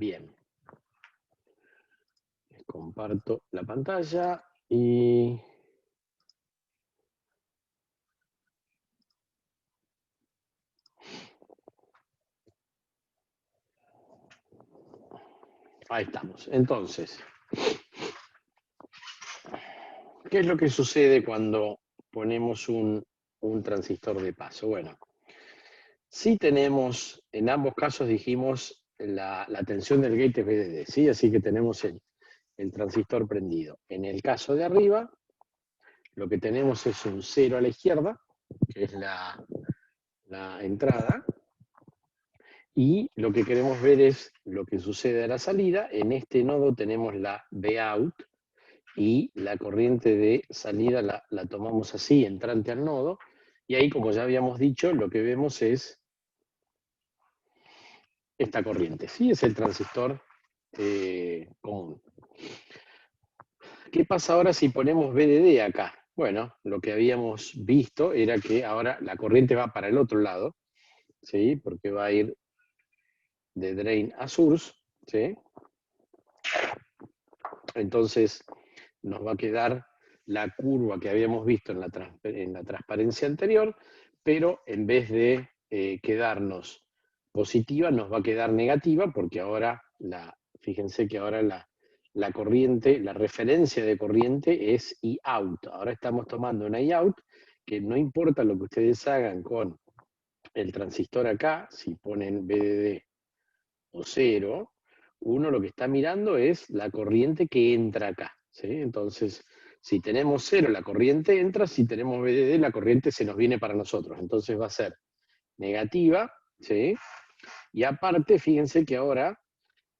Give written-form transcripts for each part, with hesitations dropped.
Bien. Comparto la pantalla y... Ahí estamos. Entonces, ¿qué es lo que sucede cuando ponemos un transistor de paso? Bueno, sí tenemos, en ambos casos dijimos, la tensión del gate es VDD, ¿sí? Así que tenemos el transistor prendido. En el caso de arriba, lo que tenemos es un 0 a la izquierda, que es la entrada, y lo que queremos ver es lo que sucede a la salida. En este nodo tenemos la Vout, y la corriente de salida la tomamos así, entrante al nodo, y ahí, como ya habíamos dicho, lo que vemos es esta corriente, ¿sí? Es el transistor común. ¿Qué pasa ahora si ponemos VDD acá? Bueno, lo que habíamos visto era que ahora la corriente va para el otro lado, ¿sí? Porque va a ir de drain a source, ¿sí? Entonces nos va a quedar la curva que habíamos visto en la transparencia anterior, pero en vez de quedarnos positiva, nos va a quedar negativa, porque ahora, fíjense que ahora la corriente, la referencia de corriente es I-out. Ahora estamos tomando una I-out, que no importa lo que ustedes hagan con el transistor acá, si ponen VDD o 0, uno lo que está mirando es la corriente que entra acá, ¿sí? Entonces, si tenemos 0, la corriente entra; si tenemos VDD, la corriente se nos viene para nosotros. Entonces va a ser negativa, ¿sí? Y aparte, fíjense que ahora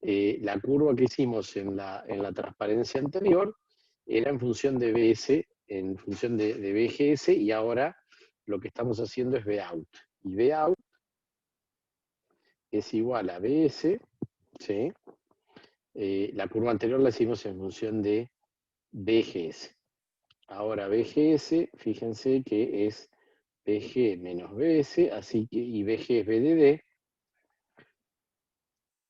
la curva que hicimos en la transparencia anterior era en función de BS, en función de BGS, y ahora lo que estamos haciendo es Vout. Y Vout es igual a BS, ¿sí? La curva anterior la hicimos en función de BGS. Ahora BGS, fíjense que es BG menos BS, así que, y BG es BDD,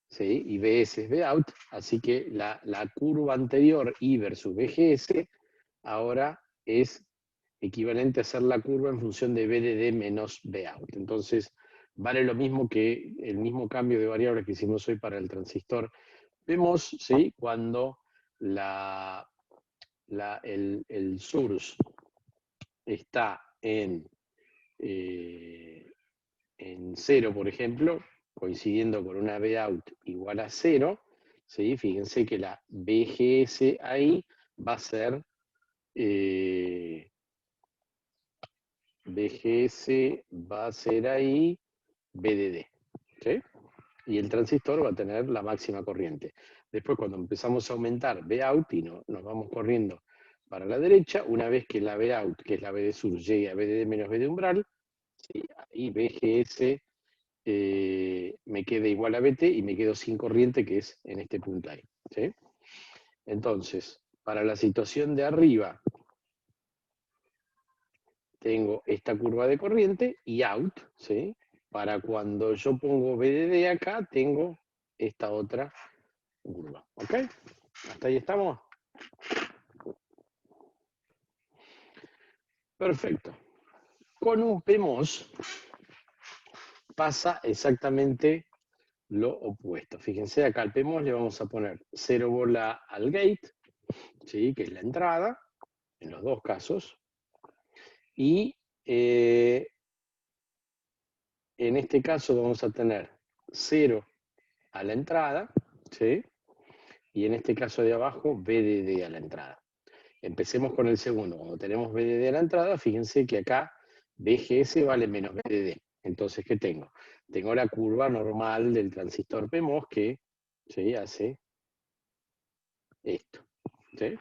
¿sí? Y BS es Vout, así que la curva anterior, I versus BGS, ahora es equivalente a hacer la curva en función de BDD menos Vout. Entonces, vale lo mismo que el mismo cambio de variables que hicimos hoy para el transistor. Vemos, ¿sí?, cuando el source está en 0, por ejemplo, coincidiendo con una Vout igual a 0, ¿sí? Fíjense que la BGS ahí va a ser BGS va a ser ahí BDD, ¿sí? Y el transistor va a tener la máxima corriente. Después, cuando empezamos a aumentar Vout y nos vamos corriendo para la derecha, una vez que la Vout, que es la B de sur, llegue a BDD menos B de umbral, ¿sí?, ahí BGS me queda igual a BT y me quedo sin corriente, que es en este punto ahí, ¿sí? Entonces, para la situación de arriba, tengo esta curva de corriente y out, ¿sí? Para cuando yo pongo BDD acá, tengo esta otra curva, ¿ok? ¿Hasta ahí estamos? Perfecto. Con un PMOS pasa exactamente lo opuesto. Fíjense, acá al PMOS le vamos a poner 0 bola al gate, ¿sí?, que es la entrada, en los dos casos, y en este caso vamos a tener 0 a la entrada, ¿sí?, y en este caso de abajo, BDD a la entrada. Empecemos con el segundo. Cuando tenemos BDD a la entrada, fíjense que acá BGS vale menos BDD. Entonces, ¿qué tengo? Tengo la curva normal del transistor PMOS que, ¿sí?, hace esto, ¿sí?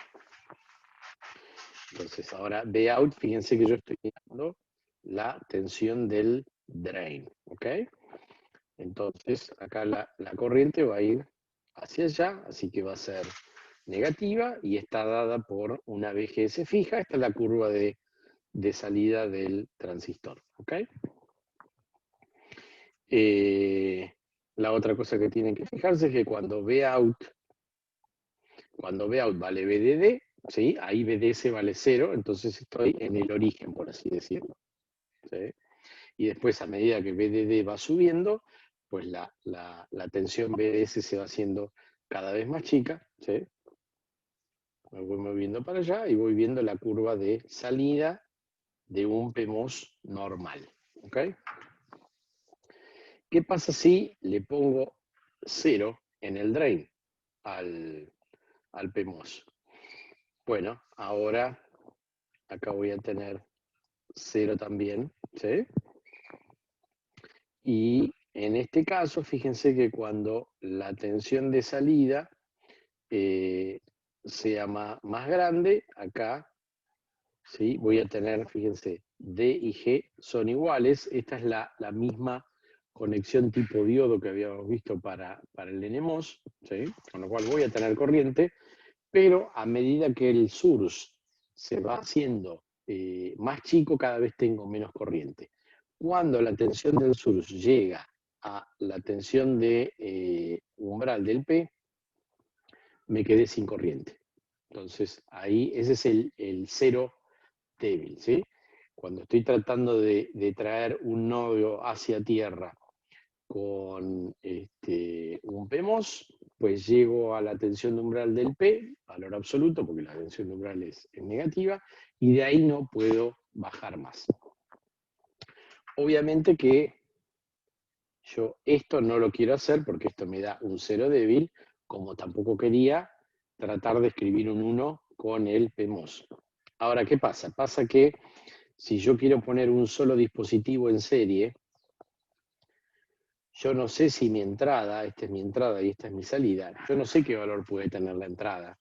Entonces, ahora Vout, fíjense que yo estoy mirando la tensión del drain, ¿ok? Entonces, acá la corriente va a ir hacia allá, así que va a ser negativa y está dada por una BGS fija. Esta es la curva de salida del transistor, ¿ok? La otra cosa que tienen que fijarse es que cuando Vout vale BDD, ¿sí? Ahí BDS vale 0, entonces estoy en el origen, por así decirlo, ¿sí? Y después, a medida que BDD va subiendo, pues la tensión BDS se va haciendo cada vez más chica, ¿sí? Me voy moviendo para allá y voy viendo la curva de salida de un PMOS normal, ¿ok? ¿Qué pasa si le pongo 0 en el drain al PMOS? Bueno, ahora acá voy a tener 0 también, ¿sí? Y en este caso, fíjense que cuando la tensión de salida sea más grande, acá, ¿sí? Voy a tener, fíjense, D y G son iguales. Esta es la misma conexión tipo diodo que habíamos visto para el NMOS, ¿sí? Con lo cual voy a tener corriente, pero a medida que el source se va haciendo más chico, cada vez tengo menos corriente. Cuando la tensión del source llega a la tensión de umbral del P, me quedé sin corriente. Entonces, ahí ese es el cero débil, ¿sí? Cuando estoy tratando de traer un nodo hacia tierra con un PMOS, pues llego a la tensión de umbral del P, valor absoluto, porque la tensión de umbral es negativa, y de ahí no puedo bajar más. Obviamente que yo esto no lo quiero hacer porque esto me da un cero débil, como tampoco quería tratar de escribir un 1 con el PMOS. Ahora, ¿qué pasa? Pasa que si yo quiero poner un solo dispositivo en serie, yo no sé si mi entrada, esta es mi entrada y esta es mi salida, yo no sé qué valor puede tener la entrada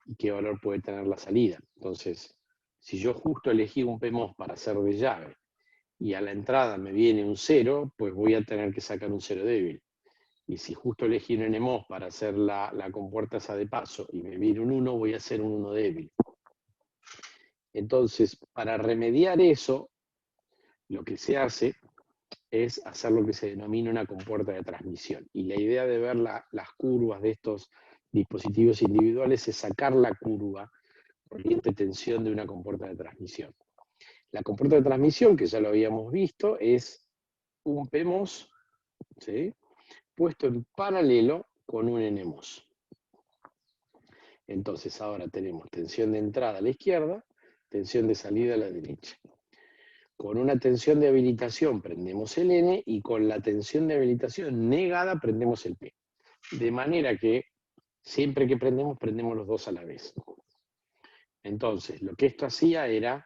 y qué valor puede tener la salida. Entonces, si yo justo elegí un PMOS para hacer de llave y a la entrada me viene un 0, pues voy a tener que sacar un 0 débil. Y si justo elegí un NMOS para hacer la compuerta esa de paso y me viene un 1, voy a hacer un 1 débil. Entonces, para remediar eso, lo que se hace es hacer lo que se denomina una compuerta de transmisión. Y la idea de ver las curvas de estos dispositivos individuales es sacar la curva corriente-tensión de una compuerta de transmisión. La compuerta de transmisión, que ya lo habíamos visto, es un PMOS, ¿sí?, puesto en paralelo con un NMOS. Entonces ahora tenemos tensión de entrada a la izquierda, tensión de salida a la derecha. Con una tensión de habilitación prendemos el N y con la tensión de habilitación negada prendemos el P. De manera que siempre que prendemos los dos a la vez. Entonces, lo que esto hacía era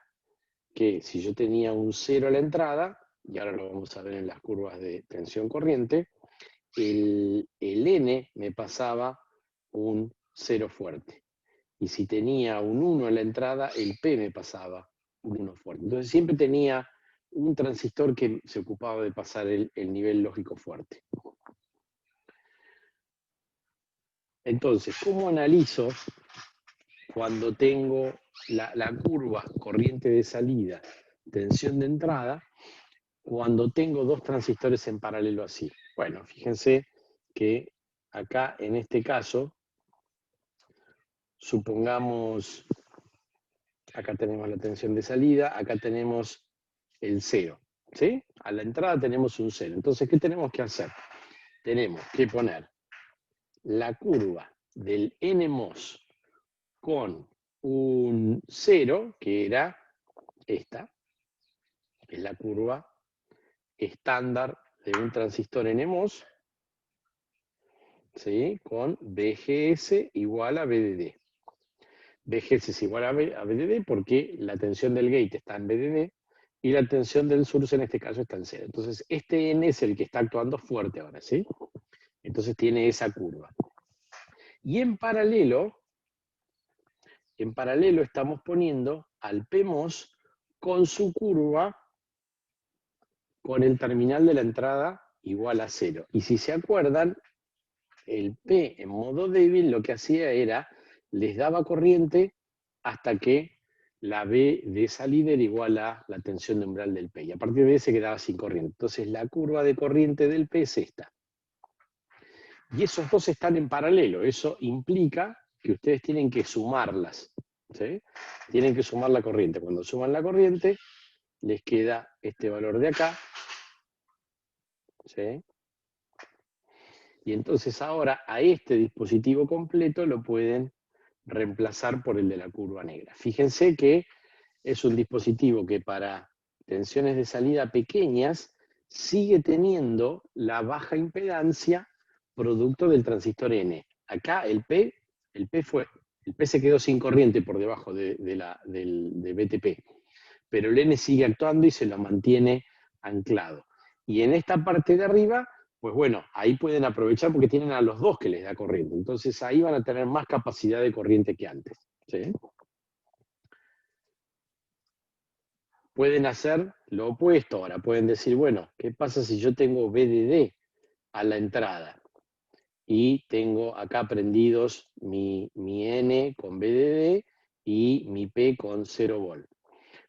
que si yo tenía un 0 a la entrada, y ahora lo vamos a ver en las curvas de tensión corriente, el N me pasaba un 0 fuerte. Y si tenía un 1 en la entrada, el P me pasaba un 1 fuerte. Entonces siempre tenía un transistor que se ocupaba de pasar el nivel lógico fuerte. Entonces, ¿cómo analizo cuando tengo la curva corriente de salida, tensión de entrada, cuando tengo dos transistores en paralelo así? Bueno, fíjense que acá en este caso, supongamos, acá tenemos la tensión de salida, acá tenemos el 0, ¿sí? A la entrada tenemos un 0. Entonces, ¿qué tenemos que hacer? Tenemos que poner la curva del NMOS con un 0, que era esta, que es la curva estándar de un transistor NMOS, ¿sí?, con BGS igual a BDD. BGS es igual a BDD porque la tensión del gate está en BDD y la tensión del source en este caso está en 0. Entonces, este N es el que está actuando fuerte ahora, ¿sí? Entonces tiene esa curva. Y en paralelo estamos poniendo al PMOS con su curva con el terminal de la entrada igual a 0. Y si se acuerdan, el P en modo débil lo que hacía era, les daba corriente hasta que la B de salida era igual a la tensión de umbral del P. Y a partir de ahí se quedaba sin corriente. Entonces la curva de corriente del P es esta. Y esos dos están en paralelo. Eso implica que ustedes tienen que sumarlas, ¿sí? Tienen que sumar la corriente. Cuando suman la corriente, les queda este valor de acá, ¿sí? Y entonces ahora a este dispositivo completo lo pueden reemplazar por el de la curva negra. Fíjense que es un dispositivo que para tensiones de salida pequeñas sigue teniendo la baja impedancia producto del transistor N. Acá el P se quedó sin corriente por debajo de BTP, pero el N sigue actuando y se lo mantiene anclado. Y en esta parte de arriba, pues bueno, ahí pueden aprovechar porque tienen a los dos que les da corriente. Entonces ahí van a tener más capacidad de corriente que antes, ¿sí? Pueden hacer lo opuesto ahora, pueden decir, bueno, ¿qué pasa si yo tengo VDD a la entrada? Y tengo acá prendidos mi N con VDD y mi P con 0 volt.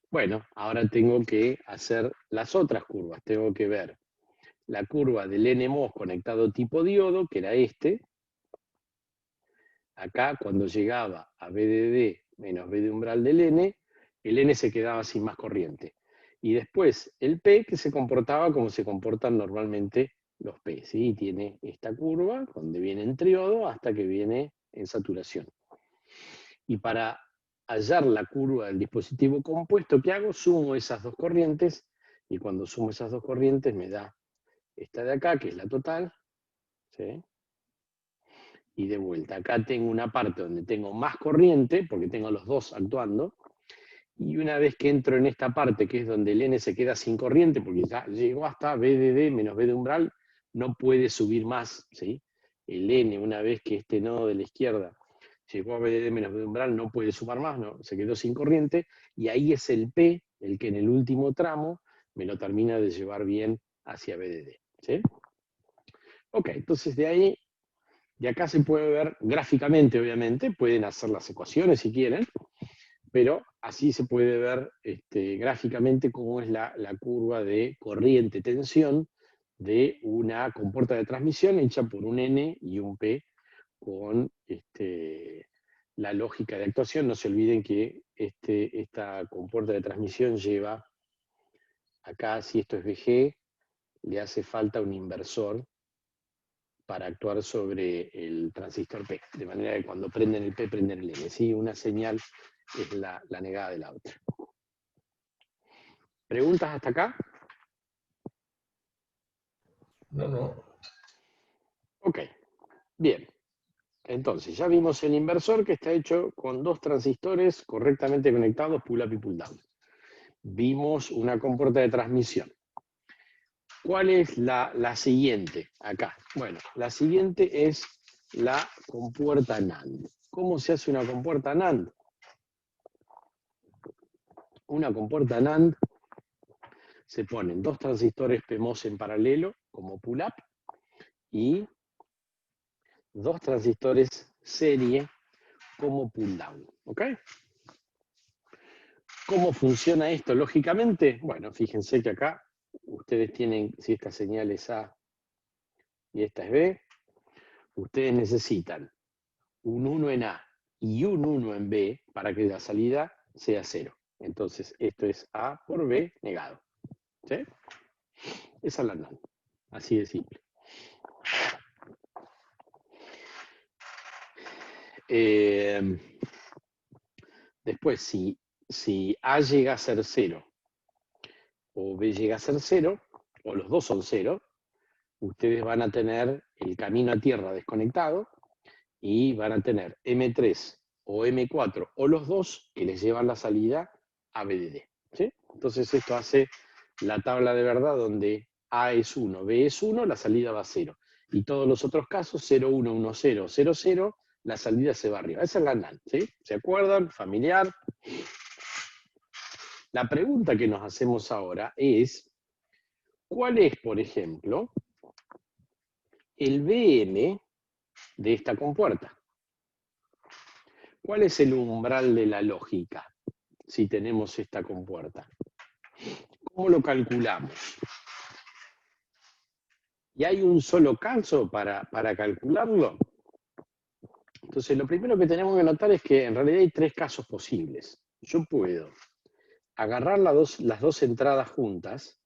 Bueno, ahora tengo que hacer las otras curvas. Tengo que ver la curva del NMOS conectado tipo diodo, que era este. Acá, cuando llegaba a VDD menos V de umbral del N, el N se quedaba sin más corriente. Y después el P, que se comportaba como se comportan normalmente los P, ¿sí? Tiene esta curva, donde viene en triodo hasta que viene en saturación. Y para hallar la curva del dispositivo compuesto, ¿qué hago? Sumo esas dos corrientes, y cuando sumo esas dos corrientes me da esta de acá, que es la total, ¿sí? Y de vuelta, acá tengo una parte donde tengo más corriente, porque tengo los dos actuando, y una vez que entro en esta parte, que es donde el N se queda sin corriente, porque ya llegó hasta VDD menos V de umbral, no puede subir más, ¿sí? El N, una vez que este nodo de la izquierda llegó a VDD menos V de umbral, no puede sumar más, ¿no? Se quedó sin corriente, y ahí es el P, el que en el último tramo me lo termina de llevar bien hacia VDD, ¿sí? Ok, entonces de ahí, de acá se puede ver gráficamente, obviamente, pueden hacer las ecuaciones si quieren, pero así se puede ver gráficamente cómo es la curva de corriente-tensión de una compuerta de transmisión hecha por un N y un P con la lógica de actuación. No se olviden que esta compuerta de transmisión lleva, acá si esto es VG, le hace falta un inversor para actuar sobre el transistor P, de manera que cuando prenden el P, prenden el N. ¿Sí? Una señal es la negada de la otra. ¿Preguntas hasta acá? No. Ok, bien. Entonces, ya vimos el inversor que está hecho con dos transistores correctamente conectados, pull up y pull down. Vimos una compuerta de transmisión. ¿Cuál es la siguiente acá? Bueno, la siguiente es la compuerta NAND. ¿Cómo se hace una compuerta NAND? Una compuerta NAND se ponen dos transistores PMOS en paralelo como pull up y dos transistores serie como pull down. ¿Ok? ¿Cómo funciona esto lógicamente? Bueno, fíjense que acá ustedes tienen, si esta señal es A y esta es B, ustedes necesitan un 1 en A y un 1 en B para que la salida sea 0. Entonces, esto es A por B negado. ¿Sí? Esa es la NAND. Así de simple. Después, si A llega a ser 0 o B llega a ser 0, o los dos son 0, ustedes van a tener el camino a tierra desconectado y van a tener M3 o M4 o los dos que les llevan la salida a BDD. ¿Sí? Entonces esto hace la tabla de verdad donde A es 1, B es 1, la salida va a 0. Y todos los otros casos, 0, 1, 1, 0, 0, 0, la salida se va arriba. Esa es la NAND. ¿Sí? ¿Se acuerdan? Familiar. La pregunta que nos hacemos ahora es, ¿cuál es, por ejemplo, el BM de esta compuerta? ¿Cuál es el umbral de la lógica si tenemos esta compuerta? ¿Cómo lo calculamos? y hay un solo caso para calcularlo. Entonces, lo primero que tenemos que notar es que en realidad hay tres casos posibles. Yo puedo agarrar las dos entradas juntas,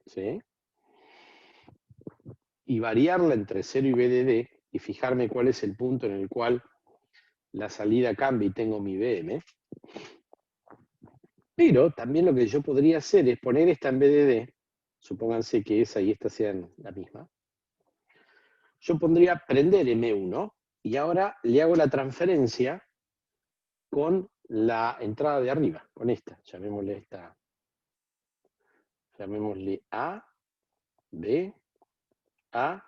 ¿sí? Y variarla entre 0 y BDD, y fijarme cuál es el punto en el cual la salida cambia y tengo mi BM. Pero también lo que yo podría hacer es poner esta en BDD, supónganse que esa y esta sean la misma. Yo pondría prender M1 y ahora le hago la transferencia con la entrada de arriba, con esta, llamémosle A, B, A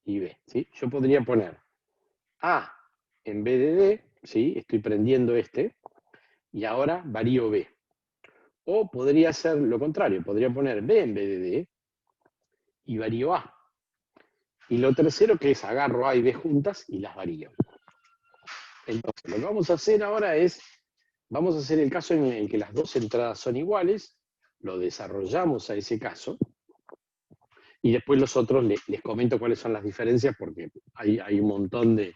y B. ¿Sí? Yo podría poner A en BDD, ¿sí? Estoy prendiendo este, y ahora varío B. O podría ser lo contrario, podría poner B en BDD y varío A. Y lo tercero que es agarro A y B juntas y las varío. Entonces, lo que vamos a hacer ahora es, vamos a hacer el caso en el que las dos entradas son iguales, lo desarrollamos a ese caso, y después los otros les comento cuáles son las diferencias, porque hay un montón de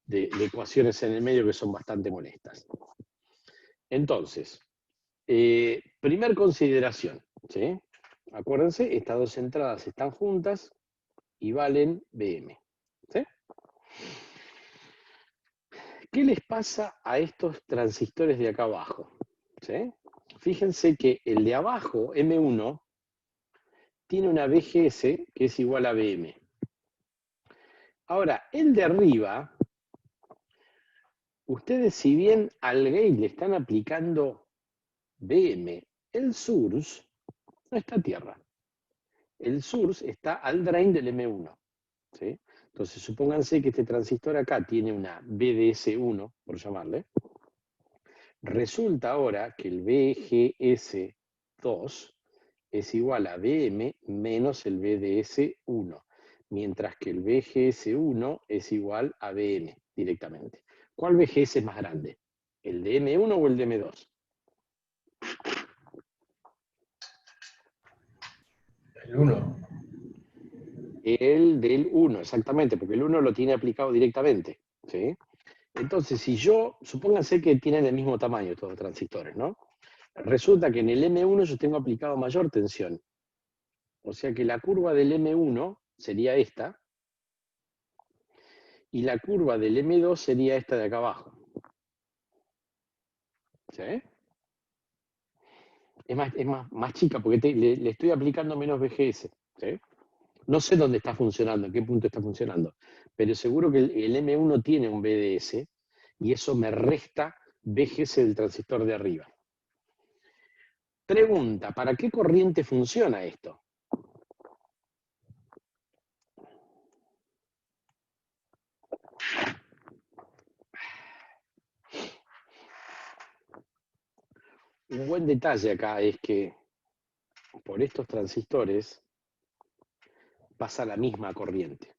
ecuaciones en el medio que son bastante molestas. Entonces, primer consideración, ¿sí? Acuérdense, estas dos entradas están juntas y valen BM. ¿Sí? ¿Qué les pasa a estos transistores de acá abajo? ¿Sí? Fíjense que el de abajo, M1, tiene una BGS que es igual a BM. Ahora, el de arriba, ustedes si bien al gate le están aplicando BM, el source no está a tierra. El source está al drain del M1. ¿Sí? Entonces, supónganse que este transistor acá tiene una BDS1, por llamarle. Resulta ahora que el BGS2 es igual a BM menos el BDS1, mientras que el BGS1 es igual a BM directamente. ¿Cuál BGS es más grande? ¿El de M1 o el de M2? El 1. El del 1, exactamente, porque el 1 lo tiene aplicado directamente. ¿Sí? Entonces, si supónganse que tienen el mismo tamaño todos los transistores, ¿no? Resulta que en el M1 yo tengo aplicado mayor tensión. O sea que la curva del M1 sería esta, y la curva del M2 sería esta de acá abajo. ¿Sí? Es más chica porque le estoy aplicando menos BGS. ¿Sí? No sé dónde está funcionando, en qué punto está funcionando, pero seguro que el M1 tiene un BDS y eso me resta BGS del transistor de arriba. Pregunta, ¿para qué corriente funciona esto? Un buen detalle acá es que por estos transistores pasa la misma corriente.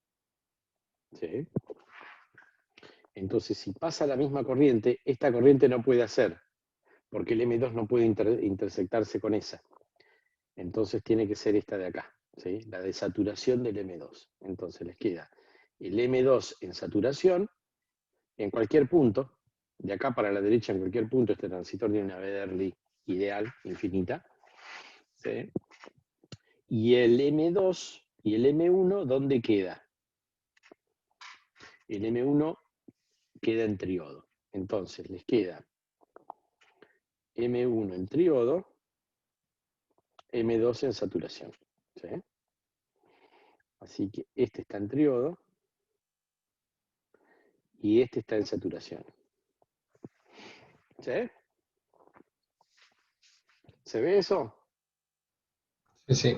¿Sí? Entonces, si pasa la misma corriente, esta corriente no puede hacer, porque el M2 no puede intersectarse con esa. Entonces tiene que ser esta de acá, ¿sí? La desaturación del M2. Entonces les queda el M2 en saturación, en cualquier punto, de acá para la derecha en cualquier punto, este transistor tiene una Bederli ideal, infinita, ¿sí? Y el M2 y el M1, ¿dónde queda? El M1 queda en triodo. Entonces les queda M1 en triodo, M2 en saturación. ¿Sí? Así que este está en triodo y este está en saturación. ¿Sí? ¿Se ve eso? Sí, sí.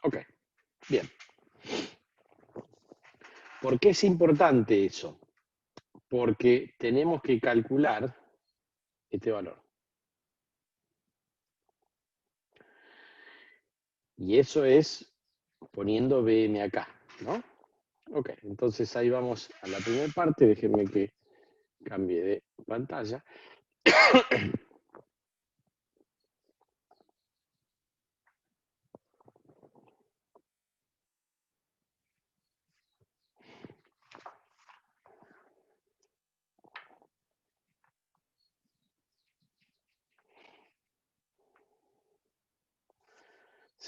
Ok, bien. ¿Por qué es importante eso? Porque tenemos que calcular este valor. Y eso es poniendo BM acá, ¿no? Ok, entonces ahí vamos a la primera parte. Déjenme que cambie de pantalla.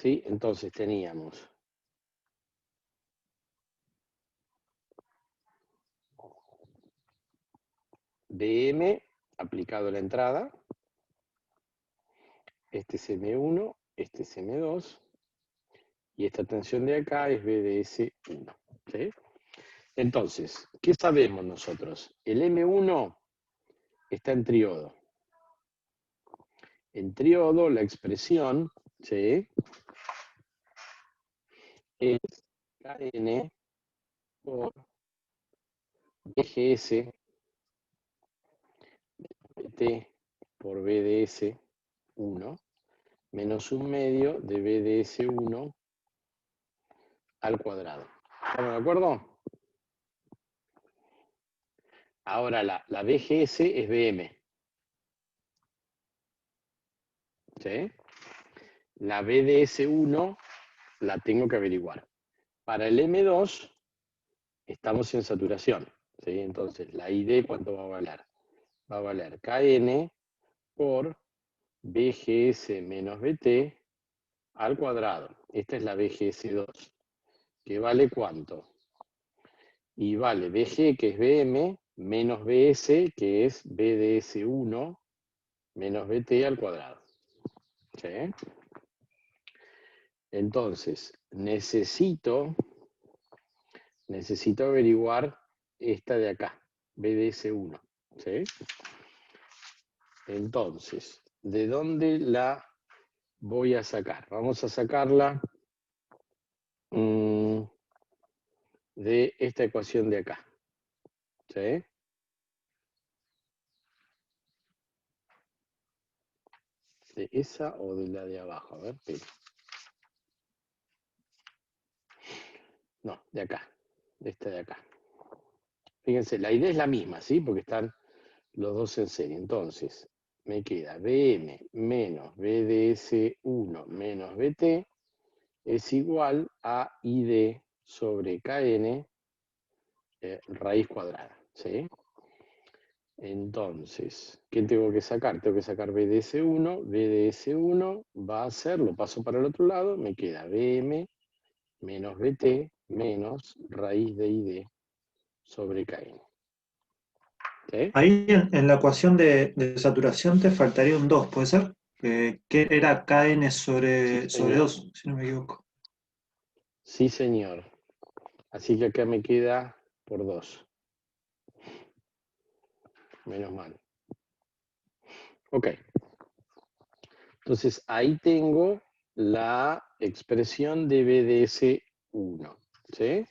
¿sí? Entonces teníamos BM aplicado a la entrada, este es M1, este es M2, y esta tensión de acá es BDS1, ¿sí? Entonces, ¿qué sabemos nosotros? El M1 está en triodo. En triodo la expresión, ¿sí?, es Kn por BGS T por BDS1 menos un medio de BDS1 al cuadrado. ¿Estamos de acuerdo? Ahora la BGS es BM. ¿Sí? La BDS1 la tengo que averiguar. Para el M2 estamos en saturación. ¿Sí? Entonces, la ID, ¿cuánto va a valer? Va a valer Kn por BGS menos BT al cuadrado. Esta es la BGS2. ¿Que vale cuánto? Y vale BG, que es BM, menos BS, que es BDS1, menos BT al cuadrado. ¿Sí? Entonces, necesito averiguar esta de acá, BDS1. ¿Sí? Entonces, ¿de dónde la voy a sacar? Vamos a sacarla de esta ecuación de acá. ¿Sí? ¿De esa o de la de abajo? A ver, pero. No, de acá, de esta de acá. Fíjense, la idea es la misma, ¿sí? Porque están los dos en serie. Entonces, me queda BM menos BDS1 menos BT es igual a ID sobre KN raíz cuadrada, ¿sí? Entonces, ¿qué tengo que sacar? Tengo que sacar BDS1. BDS1 va a ser, lo paso para el otro lado, me queda BM menos BT menos raíz de ID sobre KN. ¿Sí? Ahí en la ecuación de saturación te faltaría un 2, ¿puede ser? Que era Kn Sí, sobre señor. 2, si no me equivoco. Sí, señor. Así que acá me queda por 2. Menos mal. Ok. Entonces ahí tengo la expresión de BDS1. ¿Sí?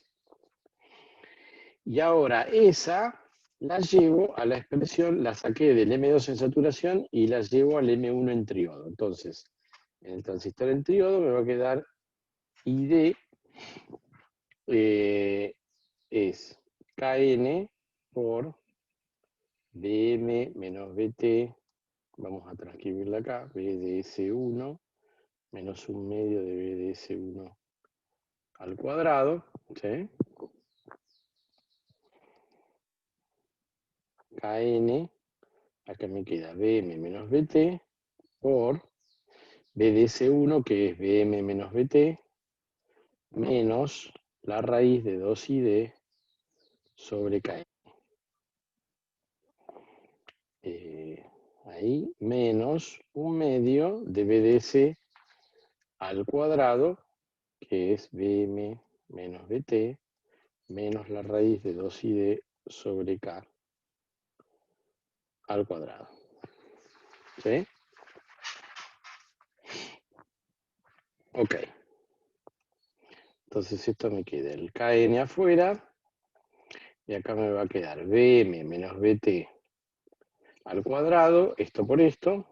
Y ahora esa la llevo a la expresión, la saqué del M2 en saturación y la llevo al M1 en triodo. Entonces, en el transistor en triodo me va a quedar ID es Kn por Bm menos Bt, vamos a transcribirla acá, BDS1 menos un medio de BDS1 al cuadrado, ¿sí? Kn, acá me queda Bm menos Bt por BDS1, que es Bm menos Bt, menos la raíz de 2ID sobre Kn. Ahí, menos un medio de BDS al cuadrado, que es Bm menos Bt, menos la raíz de 2ID sobre K al cuadrado. ¿Sí? Ok. Entonces esto me queda el Kn afuera, y acá me va a quedar Bm menos Bt al cuadrado, esto por esto,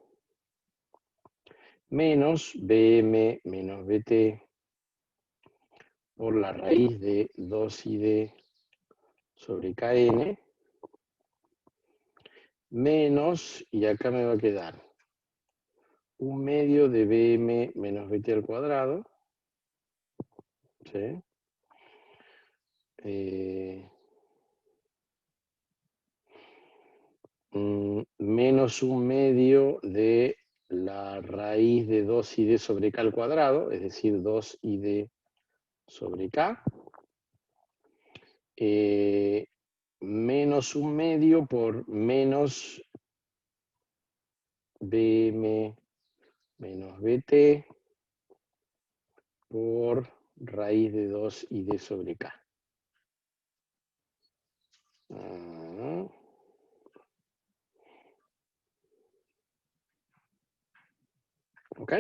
menos Bm menos Bt por la raíz de 2ID sobre Kn, menos, y acá me va a quedar un medio de Bm menos Bt al cuadrado, ¿sí? Menos un medio de la raíz de 2id sobre k al cuadrado, es decir, 2id sobre k, menos 1/2 por menos bm menos bt por raíz de 2id sobre k. ¿Ok?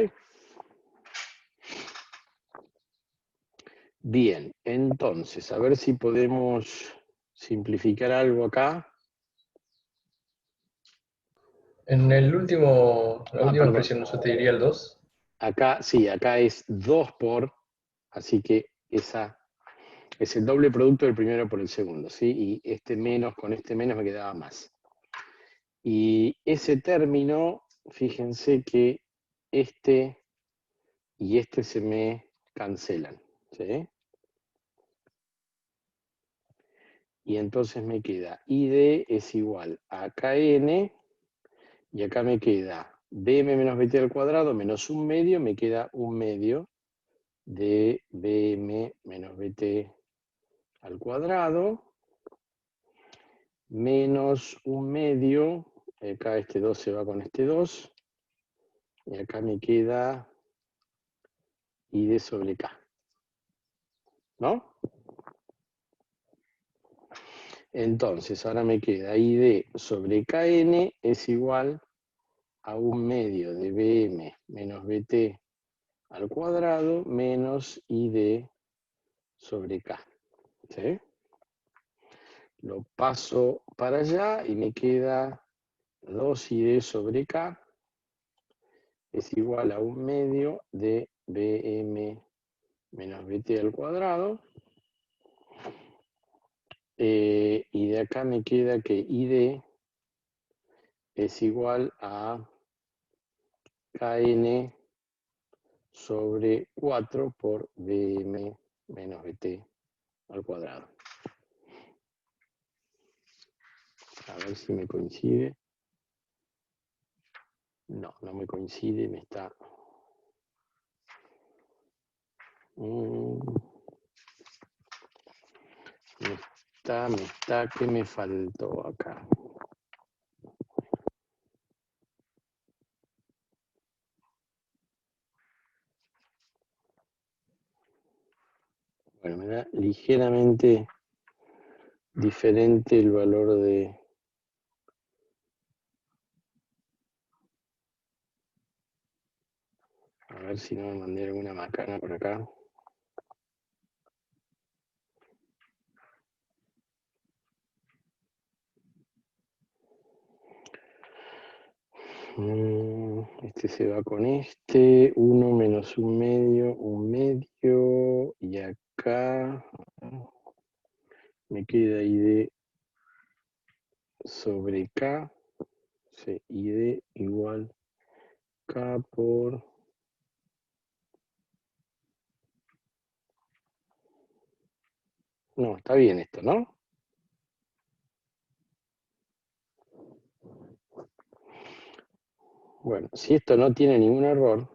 Bien, entonces, a ver si podemos simplificar algo acá. En el último, la última Perdón. expresión, ¿yo te diría el 2? Acá, sí, acá es 2 por, así que esa es el doble producto del primero por el segundo, ¿sí? Y este menos con este menos me quedaba más. Y ese término, fíjense que este y este se me cancelan, ¿sí? Y entonces me queda id es igual a kn, y acá me queda bm menos bt al cuadrado menos 1/2, me queda 1/2 de bm menos bt al cuadrado, menos 1/2, acá este 2 se va con este 2, y acá me queda id sobre k, ¿no? Entonces, ahora me queda id sobre kn es igual a 1/2 de bm menos bt al cuadrado menos id sobre k, ¿sí? Lo paso para allá y me queda 2id sobre k es igual a 1/2 de bm menos bt al cuadrado. Y de acá me queda que id es igual a kn sobre 4 por bm menos bt al cuadrado. A ver si me coincide. No, no me coincide, me está... ¿qué me faltó acá? Bueno, me da ligeramente diferente el valor de... A ver si no me mandé alguna macana por acá. Este se va con este, 1 menos 1/2, y acá me queda id sobre k, sí, id igual k por... No, está bien esto, ¿no? Bueno, si esto no tiene ningún error,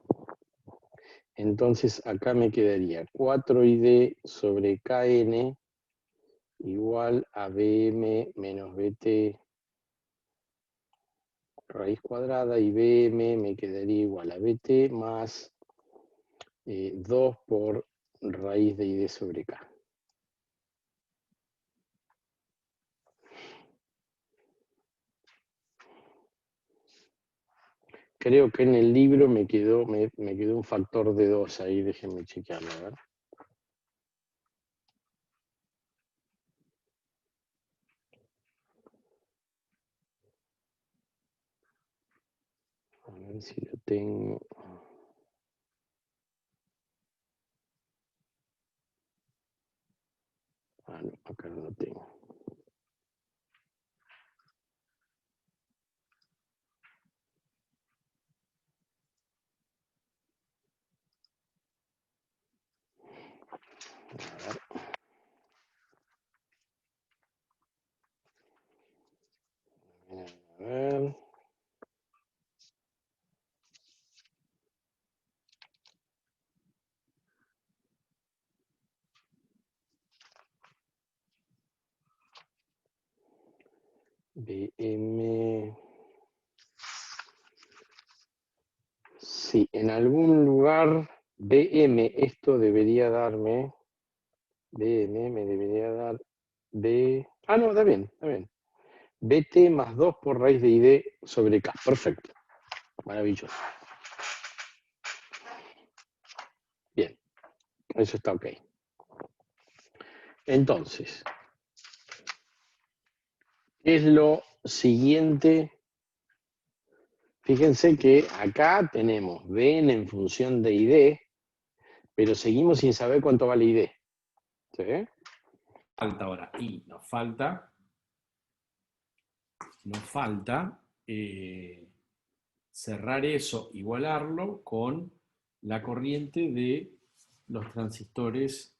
entonces acá me quedaría 4id sobre kn igual a bm menos bt raíz cuadrada, y bm me quedaría igual a bt más 2 por raíz de id sobre k. Creo que en el libro me quedó un factor de 2 ahí, déjenme chequearlo, a ver. A ver si lo tengo. Ah, no, acá no lo tengo. A ver. BM. Sí, en algún lugar BM, esto debería darme. BM me debería dar B. Ah, no, está bien, está bien. BT más 2 por raíz de ID sobre K. Perfecto. Maravilloso. Bien, eso está ok. Entonces, ¿qué es lo siguiente? Fíjense que acá tenemos Bn en función de ID, pero seguimos sin saber cuánto vale ID. ¿Sí? Falta ahora. Y nos falta cerrar eso, igualarlo con la corriente de los transistores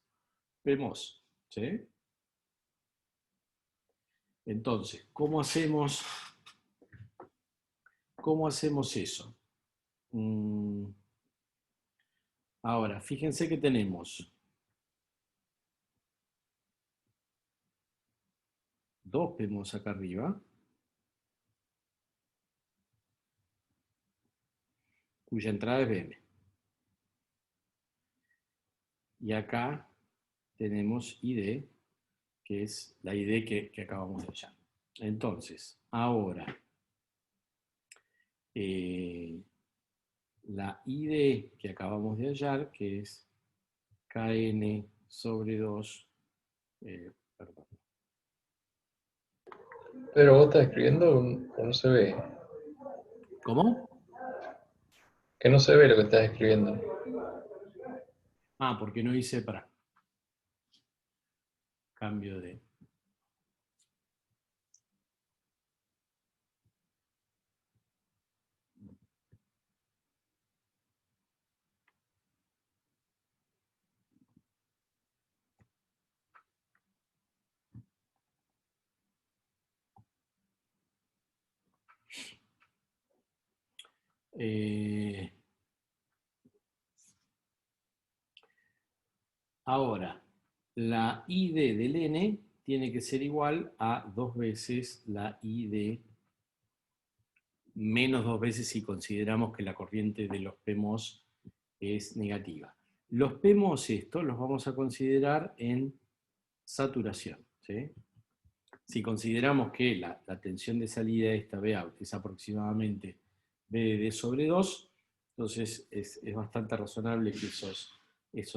PMOS. ¿Sí? Entonces, ¿cómo hacemos eso? Ahora, fíjense que tenemos dos PMOS acá arriba, cuya entrada es BM. Y acá tenemos ID, que es la ID que acabamos de hallar. Entonces, ahora, la ID que acabamos de hallar, que es Kn sobre 2, perdón. Pero vos estás escribiendo o no se ve. ¿Cómo? Que no se ve lo que estás escribiendo. Ah, porque no hice para cambio de... Ahora, la ID del n tiene que ser igual a 2 veces la ID, menos 2 veces si consideramos que la corriente de los PMOS es negativa. Los PMOS estos los vamos a considerar en saturación. ¿Sí? Si consideramos que la tensión de salida de esta Vout es aproximadamente BD sobre 2, entonces es bastante razonable que esos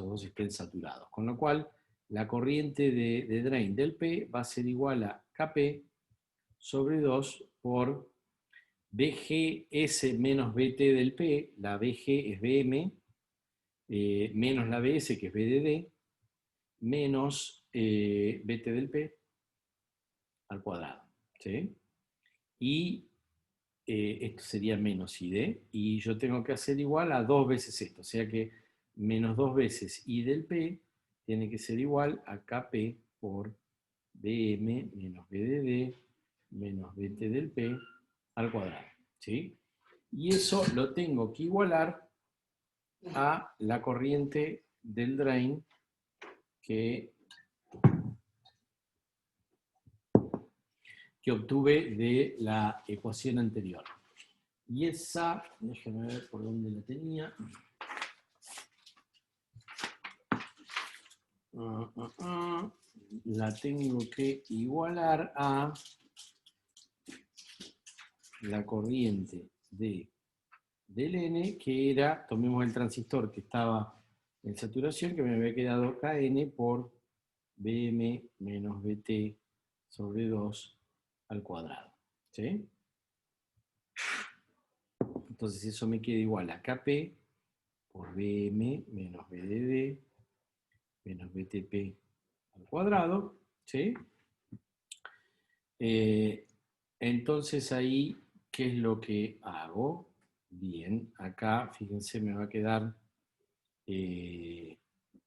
dos estén saturados. Con lo cual, la corriente de drain del P va a ser igual a Kp sobre 2 por BGS menos BT del P, la BG es BM, menos la BS que es BDD, menos BT del P al cuadrado. ¿Sí? Y esto sería menos ID, y yo tengo que hacer igual a 2 veces esto, o sea que menos 2 veces I del P tiene que ser igual a Kp por Bm menos BDD menos Bt del P al cuadrado. ¿Sí? Y eso lo tengo que igualar a la corriente del drain que obtuve de la ecuación anterior. Y esa, déjenme ver por dónde la tenía. La tengo que igualar a la corriente del N, que era, tomemos el transistor que estaba en saturación, que me había quedado Kn por Bm menos Bt sobre 2 al cuadrado. ¿Sí? Entonces eso me queda igual a Kp por Bm menos Bdd menos Btp al cuadrado. ¿Sí? Entonces ahí, ¿qué es lo que hago? Bien, acá, fíjense, me va a quedar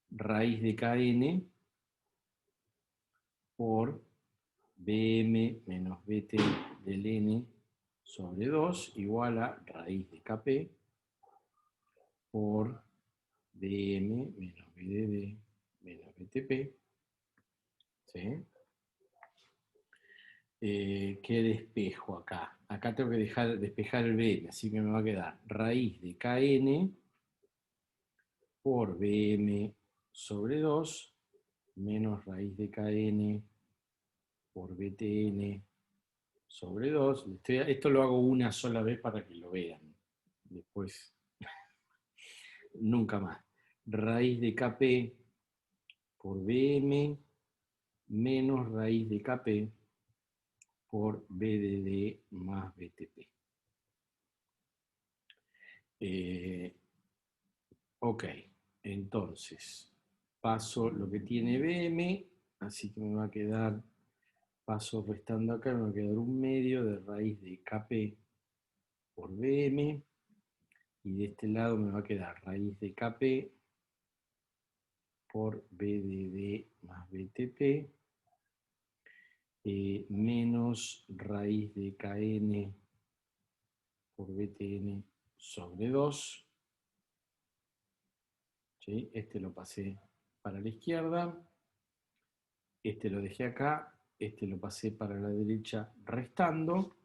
raíz de Kn por Bm menos Bt del n sobre 2 igual a raíz de Kp por Bm menos Bdd menos Btp. ¿Sí? ¿qué despejo acá? Acá tengo que despejar el BM, así que me va a quedar raíz de KN por BM sobre 2 menos raíz de KN por BTN sobre 2. Esto lo hago una sola vez para que lo vean. Después, nunca más. Raíz de KP por BM menos raíz de KP por BDD más BTP. Ok, entonces paso lo que tiene BM, así que me va a quedar, paso restando acá, me va a quedar 1/2 de raíz de KP por BM, y de este lado me va a quedar raíz de KP por BDD más BTP, menos raíz de KN por BTN sobre 2. ¿Sí? Este lo pasé para la izquierda, este lo dejé acá, este lo pasé para la derecha restando,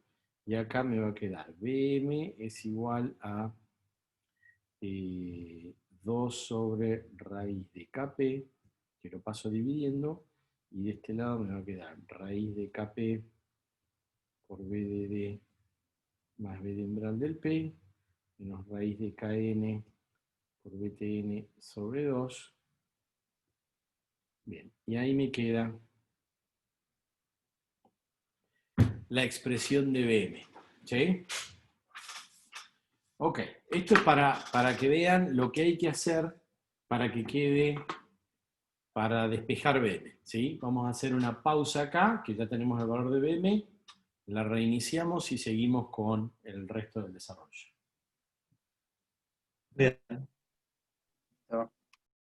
y acá me va a quedar BM es igual a 2 sobre raíz de KP, que lo paso dividiendo, y de este lado me va a quedar raíz de KP por BDD más B de umbral del P, menos raíz de KN por BTN sobre 2. Bien, y ahí me queda la expresión de BM. ¿Sí? Ok, esto es para que vean lo que hay que hacer para que quede, para despejar BM. ¿Sí? Vamos a hacer una pausa acá, que ya tenemos el valor de BM, la reiniciamos y seguimos con el resto del desarrollo. Bien.